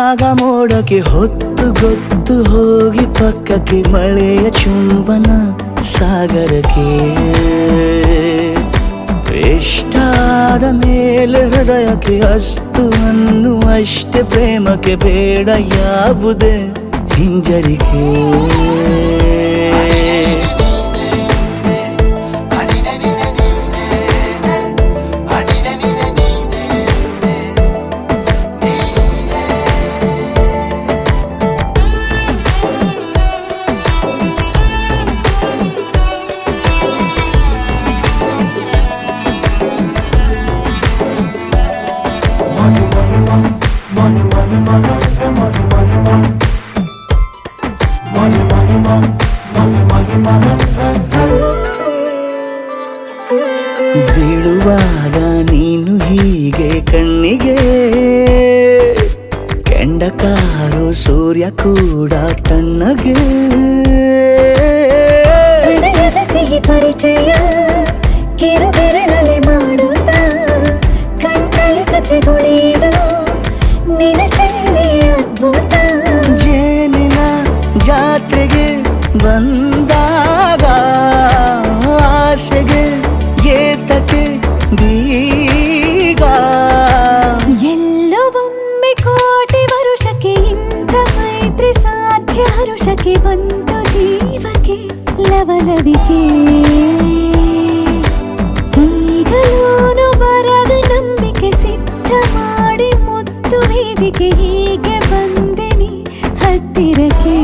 ಆಗ ಮೋಡಕ್ಕೆ ಹೊತ್ತು ಗೊತ್ತು ಹೋಗಿ ಪಕ್ಕಕ್ಕೆ ಮಳೆಯ ಚುಂಬನ ಸಾಗರಕ್ಕೆ ಇಷ್ಟಾದ ಮೇಲೆ ಹೃದಯಕ್ಕೆ ಅಸ್ತು ಅನ್ನುವಷ್ಟೇ ಪ್ರೇಮಕ್ಕೆ ಬೇಡ ಯಾವುದೇ ಹಿಂಜರಿಕೆ ಬೀಳುವಾಗ ನೀನು ಹೀಗೆ ಕಣ್ಣಿಗೆ ಕೆಂಡಕಾರೋ ಸೂರ್ಯ ಕೂಡ ತಣ್ಣಗೆ ಸಿಹಿ ಪರಿಚಯ ಕಿರು ಬೆರಳಲ್ಲಿ ಮಾಡುತ್ತ ಕಣ್ಣಲ್ಲಿ ಕಚ್ಚೆಗುಳಿಡು ನಿನ ಶೈಲಿ ಅದ್ಭುತ ಜೇನಿನ ಜಾತ್ರೆಗೆ ಬಂದಾಗ ಆಸೆಗೆ ಏತಕ್ಕೆ ಬೀಗ ಎಲ್ಲವೊಮ್ಮೆ ಕೋಟಿ ವರುಷಕ್ಕೆ ಇಂಥ ಮೈತ್ರಿ ಸಾಧ್ಯ ಹರುಷಕ್ಕೆ ಬಂದು ಜೀವಕ್ಕೆ ಲವಲವಿಕೆ ಈಗಲೂನು ಬರದ ನಂಬಿಕೆ ಸಿದ್ಧ ಮಾಡಿ ಮುತ್ತು ವೇದಿಕೆ ಹೀಗೆ ಬಂದೆನಿ ಹತ್ತಿರಕ್ಕೆ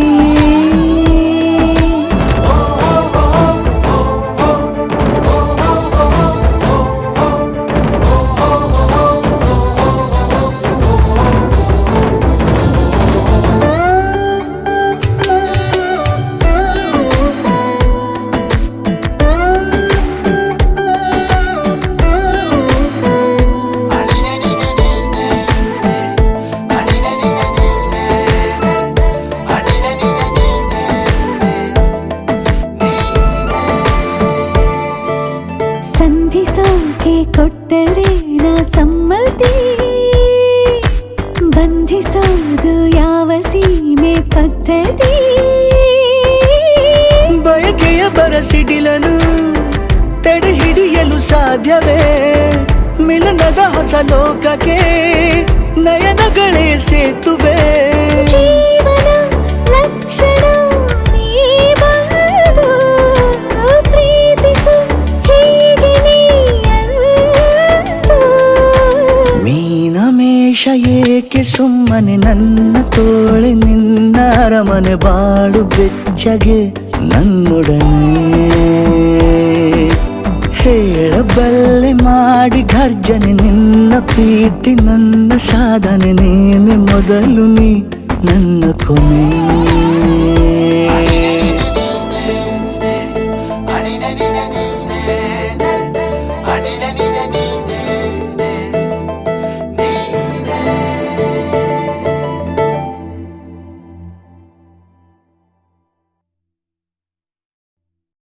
ಸಂಧಿಸೋಕೆ ಕೊಟ್ಟರೆ ನಾ ಸಮ್ಮತಿ ಬಂಧಿಸೋದು ಯಾವ ಸೀಮೆ ಪದ್ಧತಿ ಬಯಕೆಯ ಬರಸಿಡಿಲನು ತಡೆ ಹಿಡಿಯಲು ಸಾಧ್ಯವೇ ಮಿಲನದ ಹೊಸ ಲೋಕಕ್ಕೆ ನಯನಗಳೇ ಸೇತುವೆ ಜೀವನ ಲಕ್ಷಣ ನೀ ಬಂದು ಪ್ರೀತಿಸು ಹೀಗೆ ನೀಯಂದು ಮೀನಮೇಷ ಏಕೆ ಸುಮ್ಮನೆ ನನ್ನ ತೋಳೆ ನಿನ್ನ ಅರಮನೆ ಬಾಳು ಬೆಚ್ಚಗೆ ನನ್ನೊಡನೆ ಹೇಳಬಲ್ಲೆ ಮಾಡಿ ಘರ್ಜನೆ ನಿನ್ನ ಪ್ರೀತಿ ನನ್ನ ಸಾಧನೆ ನೀನೆ ಮೊದಲು ನೀ ನನ್ನ ಕೊನೆ